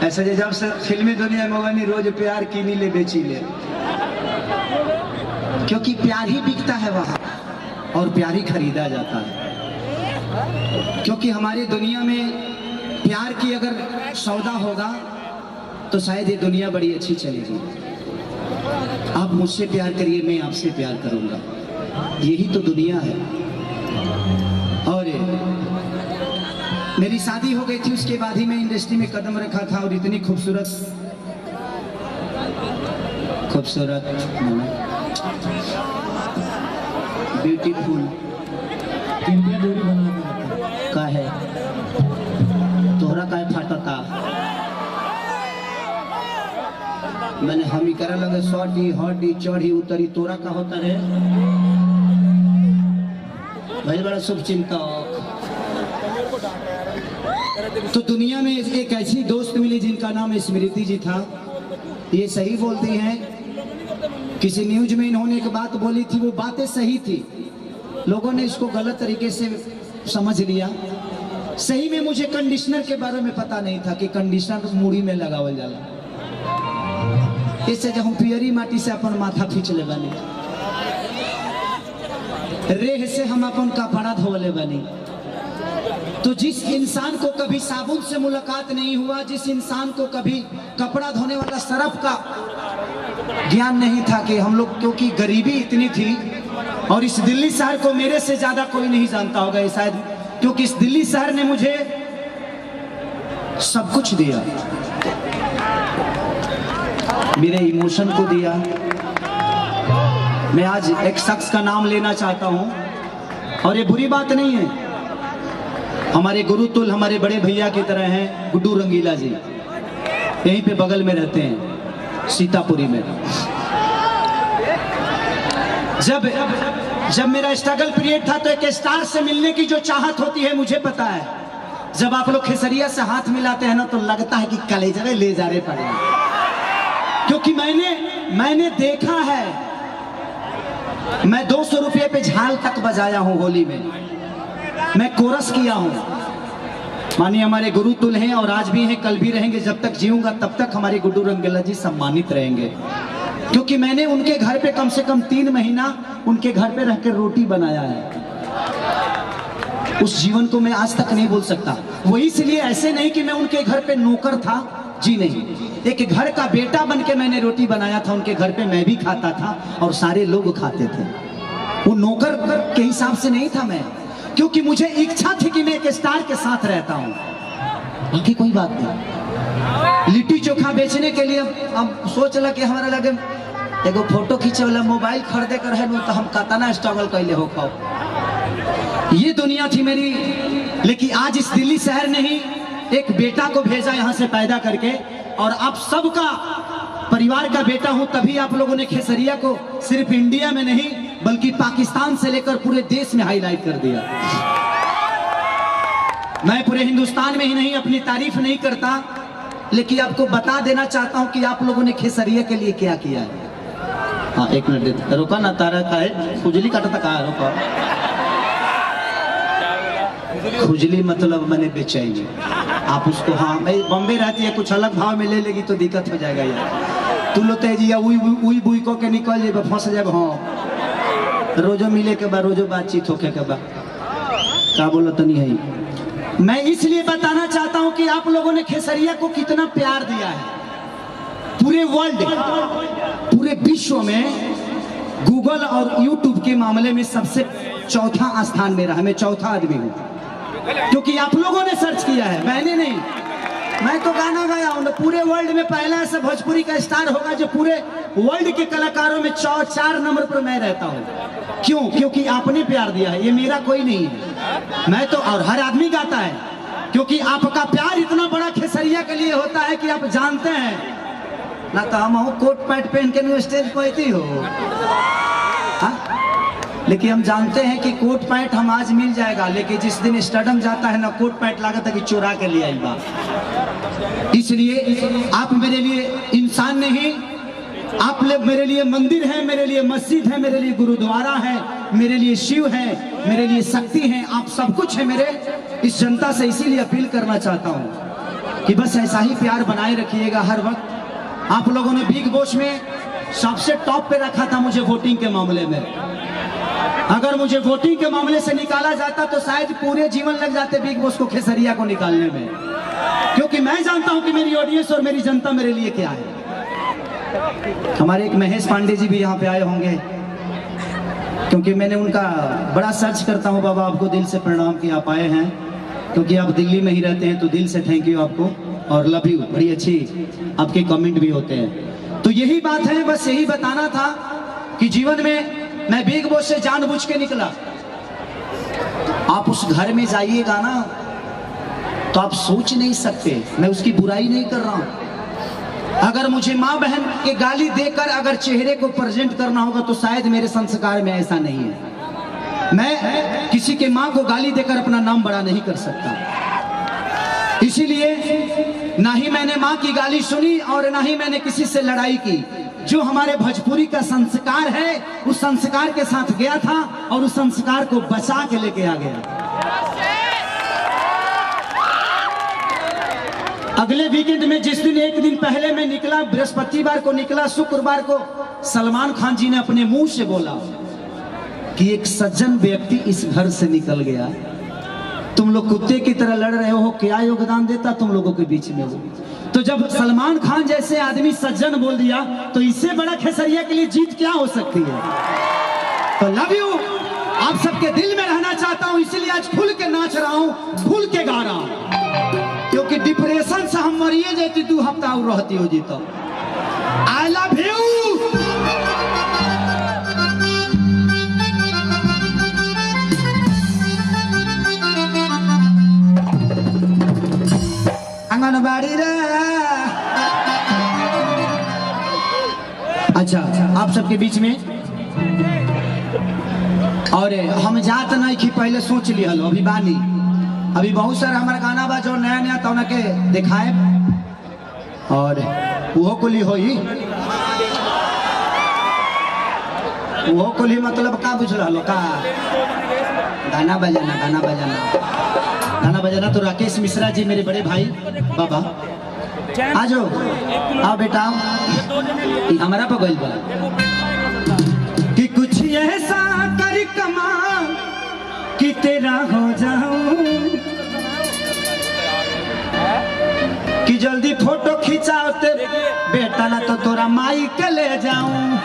ऐसा जब से फिल्मी दुनिया में बनी रोज प्यार कीनी ले बेची ले, क्योंकि प्यार ही बिकता है वहां और प्यार ही खरीदा जाता है। क्योंकि हमारी दुनिया में प्यार की अगर सौदा होगा तो शायद ये दुनिया बड़ी अच्छी चलेगी। आप मुझसे प्यार करिए, मैं आपसे प्यार करूंगा, यही तो दुनिया है। और मेरी शादी हो गई थी, उसके बाद ही मैं इंडस्ट्री में कदम रखा था और इतनी खूबसूरत ब्यूटीफुल का है तोहरा का फाटता मैंने हम ही करे लगे सौटी हटी चढ़ी उतरी, तोरा का होता रे भाई, बड़ा शुभ चिंतक। तो दुनिया में एक ऐसी दोस्त मिली जिनका नाम स्मृति जी था। ये सही बोलती हैं, किसी न्यूज में इन्होंने एक बात बोली थी, वो बातें सही थी, लोगों ने इसको गलत तरीके से समझ लिया। सही में मुझे कंडीशनर के बारे में पता नहीं था कि कंडीशनर मुड़ी में लगावल जाला। इससे जब हम पियरी माटी से अपन माथा खींच ले बनी, रेह से हम अपन कपड़ा धोले बनी। तो जिस इंसान को कभी साबुन से मुलाकात नहीं हुआ, जिस इंसान को कभी कपड़ा धोने वाला सरफ का ज्ञान नहीं था कि हम लोग, क्योंकि गरीबी इतनी थी और इस दिल्ली शहर को मेरे से ज्यादा कोई नहीं जानता होगा शायद, क्योंकि इस दिल्ली शहर ने मुझे सब कुछ दिया, मेरे इमोशन को दिया। मैं आज एक शख्स का नाम लेना चाहता हूं और ये बुरी बात नहीं है, हमारे गुरुतुल हमारे बड़े भैया की तरह हैं गुड्डू रंगीला जी, यहीं पे बगल में रहते हैं सीतापुरी में। जब मेरा स्ट्रगल पीरियड था तो एक स्टार से मिलने की जो चाहत होती है मुझे पता है, जब आप लोग खेसरिया से हाथ मिलाते हैं ना तो लगता है कि कलेजा में ले जा रहे पड़े, क्योंकि मैंने देखा है। मैं 200 रुपये पे झाल तक बजाया हूं होली में, मैं कोरस किया हूं। मानिए हमारे गुरुतुल हैं और आज भी हैं, कल भी रहेंगे, जब तक जीऊंगा तब तक हमारे गुड्डू रंगीला जी सम्मानित रहेंगे, क्योंकि मैंने उनके घर पे कम से कम 3 महीना उनके घर पे रहकर रोटी बनाया है। उस जीवन को मैं आज तक नहीं भूल सकता। वो इसलिए ऐसे नहीं कि मैं उनके घर पे नौकर था, जी नहीं, एक घर का बेटा बन के मैंने रोटी बनाया था उनके घर पे, मैं भी खाता था और सारे लोग खाते थे। वो नौकर के हिसाब से नहीं था मैं, क्योंकि मुझे इच्छा थी कि मैं एक स्टार के साथ रहता हूं, बाकी कोई बात नहीं। लिट्टी चोखा बेचने के लिए हम सोच लगे, हमारा लगे एगो फोटो खींचे वाला मोबाइल खरीदे कर है तो हम कतना स्ट्रगल कैले हो खाओ। ये दुनिया थी मेरी, लेकिन आज इस दिल्ली शहर ने ही एक बेटा को भेजा यहाँ से पैदा करके, और आप सबका परिवार का बेटा हूं, तभी आप लोगों ने खेसरिया को सिर्फ इंडिया में नहीं बल्कि पाकिस्तान से लेकर पूरे देश में हाईलाइट कर दिया। मैं पूरे हिंदुस्तान में ही नहीं अपनी तारीफ नहीं करता, लेकिन आपको बता देना चाहता हूं कि आप लोगों ने खेसरिया के लिए क्या किया है। हाँ, एक मिनट देते, रुका ना, तारा का है खुजली काटता कहा, रुका। खुजली मतलब मैंने बेचैनी, आप उसको, हाँ मैं बॉम्बे रहती है, कुछ अलग भाव में ले लेगी तो दिक्कत हो जाएगा यार। तू लो तेजिया उई बुई को के निकल जाए, फंस जाए। हाँ, रोजो मिले के बाद, रोजो बातचीत होके के बाद क्या बोलो तो नहीं है। मैं इसलिए बताना चाहता हूं कि आप लोगों ने खेसरिया को कितना प्यार दिया है। पूरे वर्ल्ड, पूरे विश्व में गूगल और यूट्यूब के मामले में सबसे चौथा स्थान मेरा है, मैं चौथा आदमी हूं, क्योंकि आप लोगों ने सर्च किया है, मैंने नहीं। मैं तो गाना गाया हूं, पूरे वर्ल्ड में पहला ऐसा भोजपुरी का स्टार होगा जो पूरे वर्ल्ड के कलाकारों में 4 नंबर पर मैं रहता हूं। क्यों? क्योंकि आपने प्यार दिया है, ये मेरा कोई नहीं है। मैं तो, और हर आदमी गाता है, क्योंकि आपका प्यार इतना बड़ा खेसरिया के लिए होता है कि आप जानते हैं ना, तो हम कोट पैंट पहन के स्टेज पे हो, लेकिन हम जानते हैं कि कोट पैंट हम आज मिल जाएगा, लेकिन जिस दिन स्टेडियम जाता है ना, कोट पैंट लागत है कि चुरा के लिए आई बात। इसलिए आप मेरे लिए इंसान नहीं, आप मेरे लिए मंदिर है, मेरे लिए मस्जिद है, मेरे लिए गुरुद्वारा है, मेरे लिए शिव है, मेरे लिए शक्ति है, आप सब कुछ है मेरे इस जनता से। इसीलिए अपील करना चाहता हूं कि बस ऐसा ही प्यार बनाए रखिएगा हर वक्त। आप लोगों ने बिग बॉस में सबसे टॉप पे रखा था मुझे वोटिंग के मामले में। अगर मुझे वोटिंग के मामले से निकाला जाता तो शायद पूरे जीवन लग जाते बिग बॉस को, खेसरिया को निकालने में, क्योंकि मैं जानता हूं कि मेरी ऑडियंस और मेरी जनता मेरे लिए क्या है। हमारे एक महेश पांडे जी भी यहाँ पे आए होंगे, क्योंकि मैंने उनका बड़ा सर्च करता हूँ। बाबा आपको दिल से प्रणाम कि आप आए हैं, क्योंकि आप दिल्ली में ही रहते हैं, तो दिल से थैंक यू आपको और लव यू। बड़ी अच्छी आपके कमेंट भी होते हैं। तो यही बात है, बस यही बताना था कि जीवन में मैं बिग बॉस से जानबूझ के निकला। आप उस घर में जाइएगा ना तो आप सोच नहीं सकते, मैं उसकी बुराई नहीं कर रहा हूं। अगर मुझे माँ बहन के गाली देकर अगर चेहरे को प्रेजेंट करना होगा तो शायद मेरे संस्कार में ऐसा नहीं है। मैं किसी के माँ को गाली देकर अपना नाम बड़ा नहीं कर सकता। इसीलिए ना ही मैंने माँ की गाली सुनी और ना ही मैंने किसी से लड़ाई की। जो हमारे भोजपुरी का संस्कार है उस संस्कार के साथ गया था और उस संस्कार को बचा के लेके आ गया। अगले वीकेंड में जिस दिन एक दिन पहले मैं निकला, बृहस्पतिवार को निकला, शुक्रवार को सलमान खान जी ने अपने मुंह से बोला कि एक सज्जन व्यक्ति इस घर से निकल गया। तुम लोग कुत्ते की तरह लड़ रहे हो, क्या योगदान देता तुम लोगों के बीच में वो। तो जब सलमान खान जैसे आदमी सज्जन बोल दिया तो इससे बड़ा खेसरिया के लिए जीत क्या हो सकती है। तो लव यू, आप सबके दिल में रहना चाहता हूं, इसीलिए आज खुल के नाच रहा हूं, खुल के गा रहा हूं, क्योंकि डिप्रेशन से हम मरिए जाती 2 हफ्ता और रहती हो जी। तो आई लव यू। आंगनबाड़ी रे। अच्छा, आप सबके बीच में और हम जात नहीं कि पहले सोच लिया लो, अभी बानी, अभी बहुत सारा हमारा गाना बा जो नया नया तो के दिखाए और वो कुली होई, वो कुली मतलब का बुझ रहा का गाना बजाना, गाना बजाना, गाना बजाना। तो राकेश मिश्रा जी मेरे बड़े भाई, बाबा आ जाओ, आओ बेटा, हमारा पगल बा कि कुछ ऐसा कर कमा कि तेरा हो जाऊं, कि जल्दी फोटो खिंचाओ ते बेटा ना तो तोरा माई के ले जाऊं।